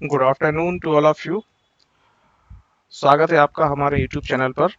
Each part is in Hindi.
Good afternoon to all of you. स्वागत है आपका हमारे यूट्यूब चैनल पर।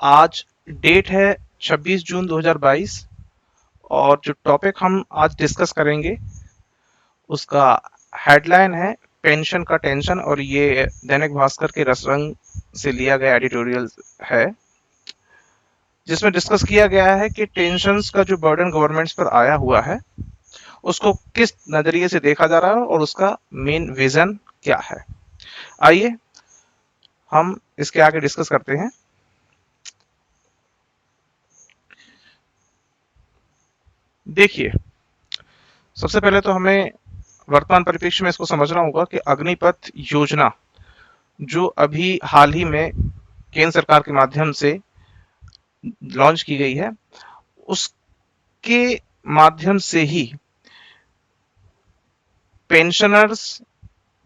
आज डेट है 26 जून 2022 और जो टॉपिक हम आज डिस्कस करेंगे उसका हेडलाइन है पेंशन का टेंशन, और ये दैनिक भास्कर के रसरंग से लिया गया एडिटोरियल है, जिसमें डिस्कस किया गया है कि टेंशन्स का जो बर्डन गवर्नमेंट्स पर आया हुआ है उसको किस नजरिए से देखा जा रहा है और उसका मेन विजन क्या है। आइए हम इसके आगे डिस्कस करते हैं। देखिए, सबसे पहले तो हमें वर्तमान परिप्रेक्ष्य में इसको समझना होगा कि अग्निपथ योजना जो अभी हाल ही में केंद्र सरकार के माध्यम से लॉन्च की गई है, उसके माध्यम से ही पेंशनर्स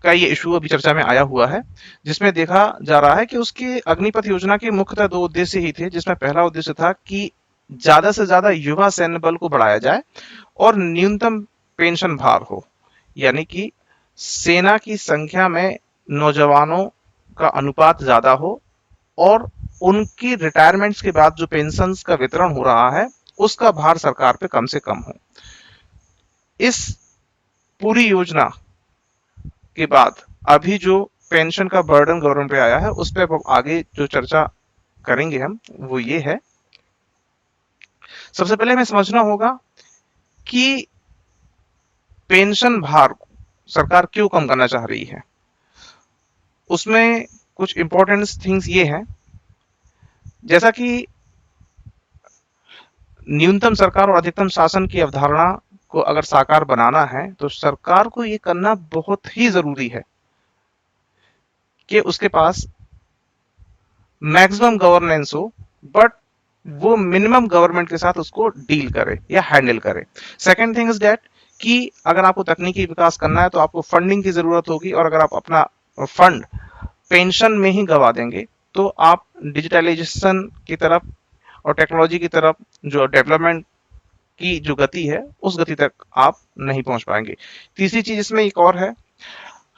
का ये इशू अभी चर्चा में आया हुआ है, जिसमें देखा जा रहा है कि उसके अग्निपथ योजना के मुख्यतः दो उद्देश्य ही थे, जिसमें पहला उद्देश्य था कि ज्यादा से ज्यादा युवा सैन्य बल को बढ़ाया जाए और न्यूनतम पेंशन भार हो, यानी कि सेना की संख्या में नौजवानों का अनुपात ज्यादा हो और उनकी रिटायरमेंट्स के बाद जो पेंशन्स का वितरण हो रहा है उसका भार सरकार पे कम से कम हो। इस पूरी योजना के बाद अभी जो पेंशन का बर्डन गवर्नमेंट पे आया है उस पर आगे जो चर्चा करेंगे हम, वो ये है। सबसे पहले हमें समझना होगा कि पेंशन भार सरकार क्यों कम करना चाह रही है। उसमें कुछ इंपॉर्टेंट थिंग्स ये हैं, जैसा कि न्यूनतम सरकार और अधिकतम शासन की अवधारणा को अगर साकार बनाना है तो सरकार को ये करना बहुत ही जरूरी है कि उसके पास मैक्सिमम गवर्नेंस हो, बट वो मिनिमम गवर्नमेंट के साथ उसको डील करे या हैंडल करे। सेकेंड थिंग इज दैट कि अगर आपको तकनीकी विकास करना है तो आपको फंडिंग की जरूरत होगी, और अगर आप अपना फंड पेंशन में ही गवा देंगे तो आप डिजिटलाइजेशन की तरफ और टेक्नोलॉजी की तरफ जो डेवलपमेंट की जो गति है उस गति तक आप नहीं पहुंच पाएंगे। तीसरी चीज इसमें एक और है,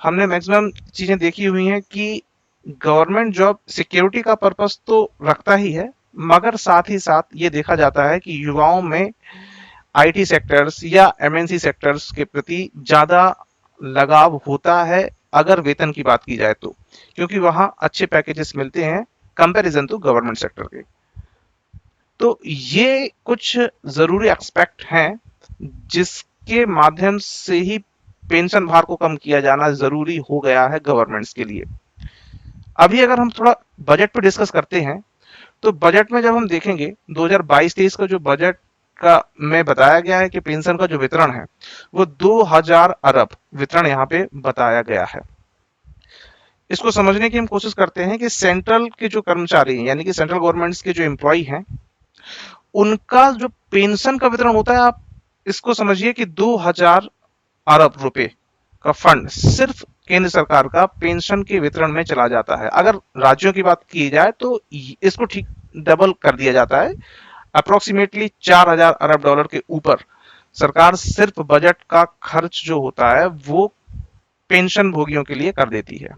हमने मैक्सिमम चीजें देखी हुई हैं कि गवर्नमेंट जॉब सिक्योरिटी का पर्पस तो रखता ही है, मगर साथ ही साथ ये देखा जाता है कि युवाओं में आईटी सेक्टर्स या एमएनसी सेक्टर्स के प्रति ज्यादा लगाव होता है अगर वेतन की बात की जाए तो, क्योंकि वहां अच्छे पैकेजेस मिलते हैं कंपैरिजन टू गवर्नमेंट सेक्टर के। तो ये कुछ जरूरी एक्सपेक्ट हैं जिसके माध्यम से ही पेंशन भार को कम किया जाना जरूरी हो गया है गवर्नमेंट्स के लिए। अभी अगर हम थोड़ा बजट पे डिस्कस करते हैं तो बजट में जब हम देखेंगे 2022-23 का जो बजट का में बताया गया है कि पेंशन का जो वितरण है वो 2000 अरब वितरण यहाँ पे बताया गया है। इसको समझने की हम कोशिश करते हैं कि सेंट्रल के जो कर्मचारी हैं, यानी कि सेंट्रल गवर्नमेंट्स के जो एम्प्लॉय हैं, उनका जो पेंशन का वितरण होता है, आप इसको समझिए कि 2000 अरब रुपए का फंड सिर्फ केंद्र सरकार का पेंशन के वितरण में चला जाता है। अगर राज्यों की बात की जाए तो इसको ठीक डबल कर दिया जाता है, अप्रोक्सीमेटली 4000 अरब डॉलर के ऊपर सरकार सिर्फ बजट का खर्च जो होता है वो पेंशन भोगियों के लिए कर देती है।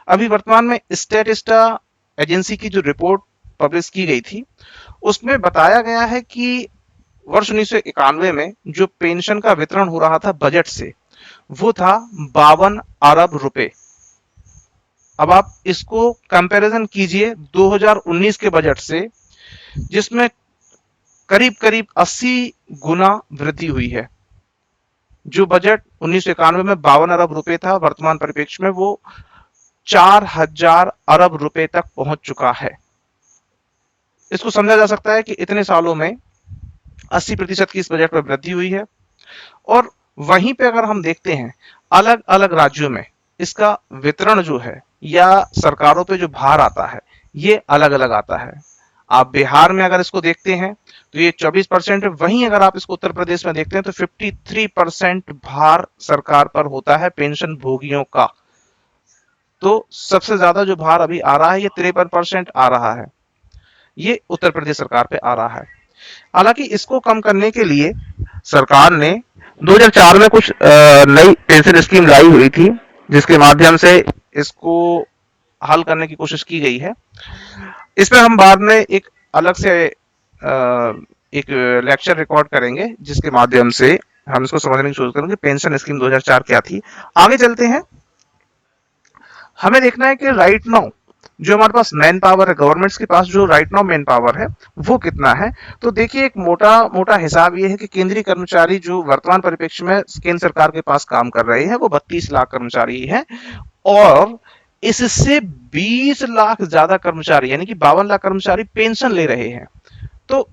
अभी वर्तमान में स्टेटिस्टा एजेंसी की जो रिपोर्ट पब्लिश की गई थी उसमें बताया गया है कि वर्ष 1991 में जो पेंशन का वितरण हो रहा था बजट से वो था 52 अरब रुपए। अब आप इसको कंपैरिजन कीजिए 2019 के बजट से, जिसमें करीब करीब 80 गुना वृद्धि हुई है। जो बजट 1991 में 52 अरब रुपए था, वर्तमान परिप्रेक्ष्य में वो 4000 अरब रुपए तक पहुंच चुका है। इसको समझा जा सकता है कि इतने सालों में 80% की इस बजट पर वृद्धि हुई है। और वहीं पे अगर हम देखते हैं अलग अलग राज्यों में इसका वितरण जो है या सरकारों पे जो भार आता है ये अलग अलग आता है। आप बिहार में अगर इसको देखते हैं तो ये 24% है, वहीं अगर आप इसको उत्तर प्रदेश में देखते हैं तो 53% भार सरकार पर होता है पेंशन भोगियों का। तो सबसे ज्यादा जो भार अभी आ रहा है ये 53% आ रहा है, ये उत्तर प्रदेश सरकार पे आ रहा है। हालांकि इसको कम करने के लिए सरकार ने 2004 में कुछ नई पेंशन स्कीम लाई हुई थी, जिसके माध्यम से इसको हल करने की कोशिश की गई है। इसमें हम बाद में एक अलग से एक लेक्चर रिकॉर्ड करेंगे, जिसके माध्यम से हम इसको समझने की कोशिश करेंगे पेंशन स्कीम 2004 क्या थी। आगे चलते हैं। हमें देखना है कि राइट नाउ जो हमारे पास मैन पावर है, गवर्नमेंट्स के पास जो राइट नाउ मैन पावर है वो कितना है। तो देखिए, एक मोटा मोटा हिसाब ये है कि केंद्रीय कर्मचारी जो वर्तमान परिप्रेक्ष्य में केंद्र सरकार के पास काम कर रहे हैं वो 32 लाख कर्मचारी हैं, और इससे 20 लाख ज्यादा कर्मचारी यानी कि 52 लाख कर्मचारी पेंशन ले रहे हैं। तो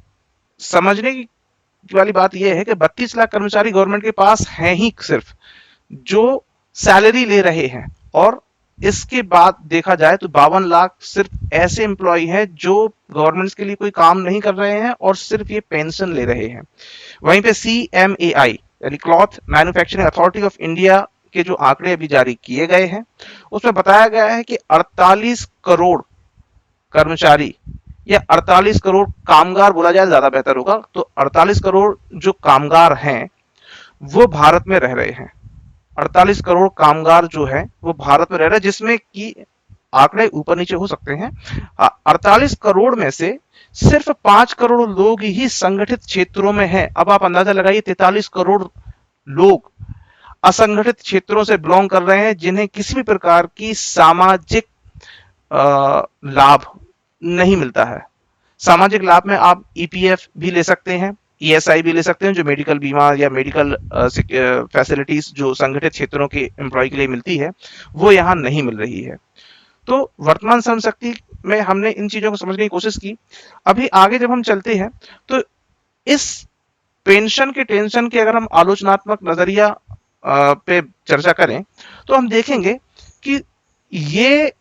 समझने की वाली बात यह है कि 32 लाख कर्मचारी गवर्नमेंट के पास हैं ही सिर्फ, जो सैलरी ले रहे हैं, और इसके बाद देखा जाए तो 52 लाख सिर्फ ऐसे एम्प्लॉय हैं जो गवर्नमेंट के लिए कोई काम नहीं कर रहे हैं और सिर्फ ये पेंशन ले रहे हैं। वहीं पे CMAI यानी cloth manufacturing authority of India के जो आंकड़े अभी जारी किए गए हैं उसमें बताया गया है कि 48 करोड़ कर्मचारी या 48 करोड़ कामगार बोला जाए ज्यादा बेहतर होगा, तो 48 करोड़ जो कामगार हैं वो भारत में रह रहे हैं। 48 करोड़ कामगार जो है वो भारत में रह रहे हैं, जिसमें कि आंकड़े ऊपर नीचे हो सकते हैं। 48 करोड़ में से सिर्फ 5 करोड़ लोग ही संगठित क्षेत्रों में हैं। अब आप अंदाजा लगाइए, 43 करोड़ लोग असंगठित क्षेत्रों से बिलोंग कर रहे हैं, जिन्हें किसी भी प्रकार की सामाजिक लाभ नहीं मिलता है। सामाजिक लाभ में आप EPF भी ले सकते हैं, ESI भी ले सकते हैं, जो मेडिकल बीमा या मेडिकल फैसिलिटीज जो संगठित क्षेत्रों के एम्प्लॉय के लिए मिलती है वो यहाँ नहीं मिल रही है। तो वर्तमान श्रम शक्ति में हमने इन चीजों को समझने की कोशिश की। अभी आगे जब हम चलते हैं तो इस पेंशन के टेंशन के अगर हम आलोचनात्मक नजरिया पे चर्चा करें तो हम देखेंगे कि ये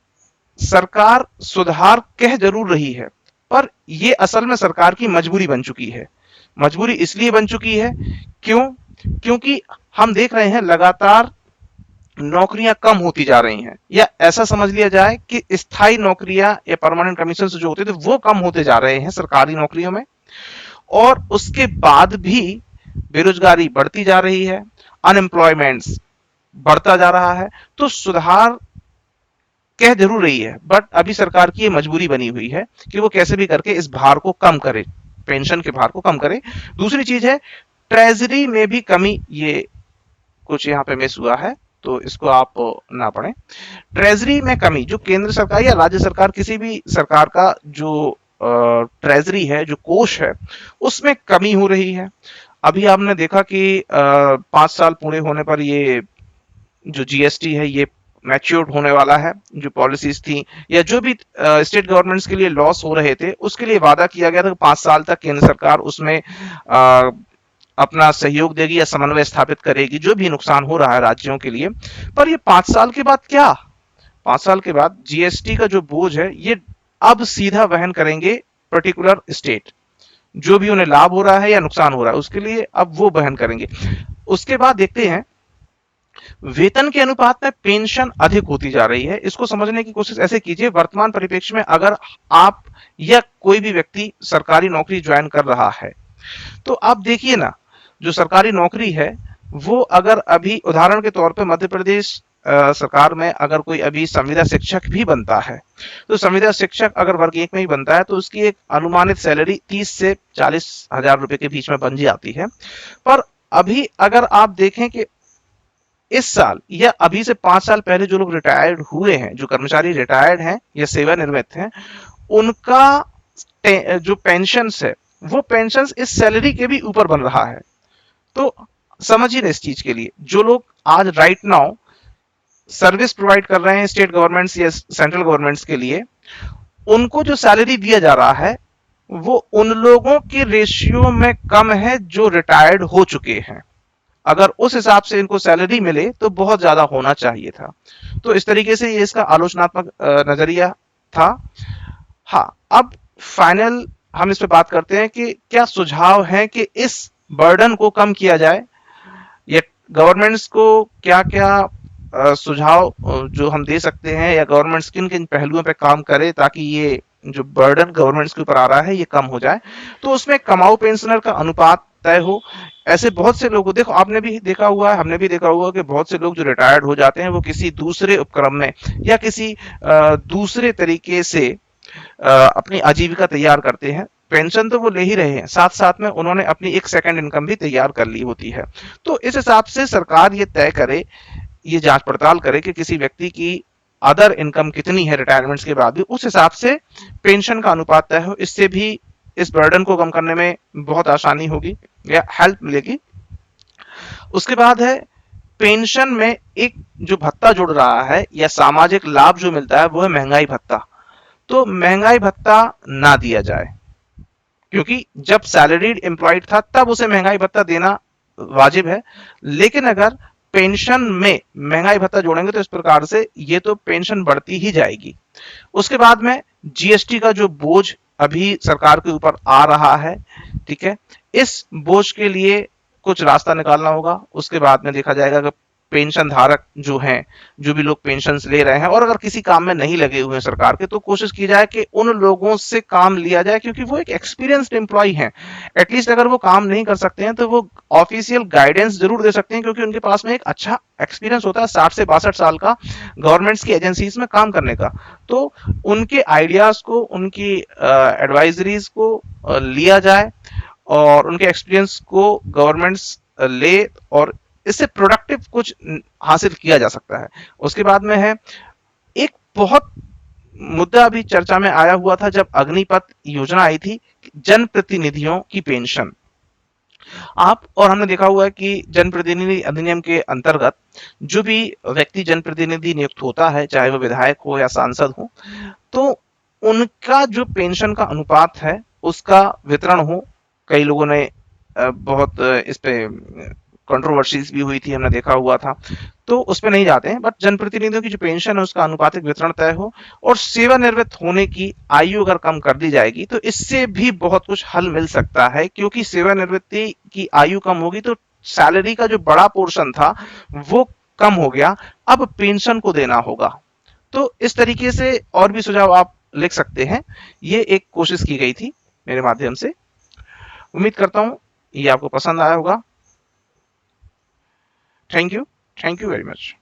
सरकार सुधार कह जरूर रही है, पर ये असल में सरकार की मजबूरी बन चुकी है। मजबूरी इसलिए बन चुकी है क्योंकि हम देख रहे हैं लगातार नौकरियां कम होती जा रही हैं, या ऐसा समझ लिया जाए कि स्थायी नौकरियां या परमानेंट कमीशन जो होते थे वो कम होते जा रहे हैं सरकारी नौकरियों में, और उसके बाद भी बेरोजगारी बढ़ती जा रही है, अनएम्प्लॉयमेंट बढ़ता जा रहा है। तो सुधार कह जरूर रही है, बट अभी सरकार की ये मजबूरी बनी हुई है कि वो कैसे भी करके इस भार को कम करे, पेंशन के भार को कम करे। दूसरी चीज है ट्रेजरी में भी कमी, ये कुछ यहाँ पे मिस हुआ है तो इसको आप ना पढ़ें। ट्रेजरी में कमी, जो केंद्र सरकार या राज्य सरकार किसी भी सरकार का जो ट्रेजरी है, जो कोष है, उसमें कमी हो रही है। अभी आपने देखा कि 5 साल पूरे होने पर ये जो GST है ये मैच्योर्ड होने वाला है। जो पॉलिसीज थी या जो भी स्टेट गवर्नमेंट्स के लिए लॉस हो रहे थे उसके लिए वादा किया गया था कि 5 साल तक केंद्र सरकार उसमें अपना सहयोग देगी या समन्वय स्थापित करेगी जो भी नुकसान हो रहा है राज्यों के लिए। पर ये 5 साल के बाद क्या, 5 साल के बाद GST का जो बोझ है ये अब सीधा वहन करेंगे पर्टिकुलर स्टेट, जो भी उन्हें लाभ हो रहा है या नुकसान हो रहा है उसके लिए अब वो वहन करेंगे। उसके बाद देखते हैं वेतन के अनुपात में पेंशन अधिक होती जा रही है। इसको समझने की कोशिश ऐसे कीजिए, वर्तमान परिप्रेक्ष्य में अगर आप या कोई भी व्यक्ति सरकारी नौकरी ज्वाइन कर रहा है तो आप देखिए ना, जो सरकारी नौकरी है वो अगर अभी उदाहरण के तौर पे मध्य प्रदेश सरकार में अगर कोई अभी संविदा शिक्षक भी बनता है तो संविदा शिक्षक अगर वर्ग 1 में ही बनता है तो उसकी एक अनुमानित सैलरी 30 से 40 हजार रुपए के बीच में बन जाती है। पर अभी अगर आप देखें कि इस साल या अभी से 5 साल पहले जो लोग रिटायर्ड हुए हैं, जो कर्मचारी रिटायर्ड हैं या सेवानिवृत्त हैं, उनका जो पेंशन है वो पेंशन इस सैलरी के भी ऊपर बन रहा है। तो समझिए ना, इस चीज के लिए जो लोग आज राइट नाउ सर्विस प्रोवाइड कर रहे हैं स्टेट गवर्नमेंट्स या सेंट्रल गवर्नमेंट्स के लिए, उनको जो सैलरी दिया जा रहा है वो उन लोगों के रेशियो में कम है जो रिटायर्ड हो चुके हैं। अगर उस हिसाब से इनको सैलरी मिले तो बहुत ज्यादा होना चाहिए था। तो इस तरीके से ये इसका आलोचनात्मक नजरिया था। हाँ, अब फाइनल हम इस पे बात करते हैं कि क्या सुझाव है कि इस बर्डन को कम किया जाए, या गवर्नमेंट्स को क्या क्या सुझाव जो हम दे सकते हैं, या गवर्नमेंट्स किन किन पहलुओं पे काम करे ताकि ये जो बर्डन गवर्नमेंट्स के ऊपर आ रहा है ये कम हो जाए। तो उसमें कमाऊ पेंशनर का अनुपात तय हो। ऐसे बहुत से लोग, देखो आपने भी देखा हुआ है, हमने भी देखा हुआ है कि बहुत से लोग जो रिटायर्ड हो जाते हैं वो किसी दूसरे उपक्रम में या किसी दूसरे तरीके से अपनी आजीविका तैयार करते हैं। पेंशन तो वो ले ही रहे हैं, साथ साथ में उन्होंने अपनी एक सेकंड इनकम भी तैयार कर ली होती है। तो इस हिसाब से सरकार ये तय करे, ये जांच पड़ताल करे कि किसी व्यक्ति की अदर इनकम कितनी है रिटायरमेंट के बाद भी, उस हिसाब से पेंशन का अनुपात तय हो। इससे भी इस बर्डन को कम करने में बहुत आसानी होगी या हेल्प मिलेगी। उसके बाद है पेंशन में एक जो भत्ता जुड़ रहा है या सामाजिक लाभ जो मिलता है वो है महंगाई भत्ता। तो महंगाई भत्ता ना दिया जाए, क्योंकि जब सैलरीड एम्प्लॉयड था तब उसे महंगाई भत्ता देना वाजिब है। लेकिन अगर पेंशन में महंगाई भत्ता जोड़ेंगे तो इस प्रकार से ये तो पेंशन बढ़ती ही जाएगी। उसके बाद में जीएसटी का जो बोझ अभी सरकार के ऊपर आ रहा है, ठीक है, इस बोझ के लिए कुछ रास्ता निकालना होगा। उसके बाद में देखा जाएगा कि पेंशन धारक जो हैं, जो भी लोग पेंशन ले रहे हैं और अगर किसी काम में नहीं लगे हुए हैं सरकार के, तो कोशिश की जाए कि उन लोगों से काम लिया जाए, क्योंकि वो एक एक्सपीरियंस्ड एम्प्लॉय हैं। एटलीस्ट अगर वो काम नहीं कर सकते हैं तो वो ऑफिशियल गाइडेंस जरूर दे सकते हैं, क्योंकि उनके पास में एक अच्छा एक्सपीरियंस होता है 60 से 62 साल का गवर्नमेंट्स की एजेंसीज में काम करने का। तो उनके आइडियाज को, उनकी एडवाइजरीज को लिया जाए और उनके एक्सपीरियंस को गवर्नमेंट्स ले, और इससे प्रोडक्टिव कुछ हासिल किया जा सकता है। उसके बाद में है एक बहुत मुद्दा अभी चर्चा में आया हुआ था जब अग्निपथ योजना आई थी, जनप्रतिनिधियों की पेंशन। आप और हमने देखा हुआ है कि जनप्रतिनिधि अधिनियम के अंतर्गत जो भी व्यक्ति जनप्रतिनिधि नियुक्त होता है, चाहे वो विधायक हो या सांसद हो, तो उनका जो पेंशन का अनुपात है उसका वितरण हो। कई लोगों ने बहुत इस पे कंट्रोवर्सीज भी हुई थी, हमने देखा हुआ था, तो उस पर नहीं जाते हैं। बट जनप्रतिनिधियों की जो पेंशन है उसका अनुपातिक वितरण तय हो, और सेवानिवृत्त होने की आयु अगर कम कर दी जाएगी तो इससे भी बहुत कुछ हल मिल सकता है, क्योंकि सेवानिवृत्ति की आयु कम होगी तो सैलरी का जो बड़ा पोर्शन था वो कम हो गया, अब पेंशन को देना होगा। तो इस तरीके से और भी सुझाव आप लिख सकते हैं। ये एक कोशिश की गई थी मेरे माध्यम से। उम्मीद करता हूं ये आपको पसंद आया होगा। Thank you, thank you very much.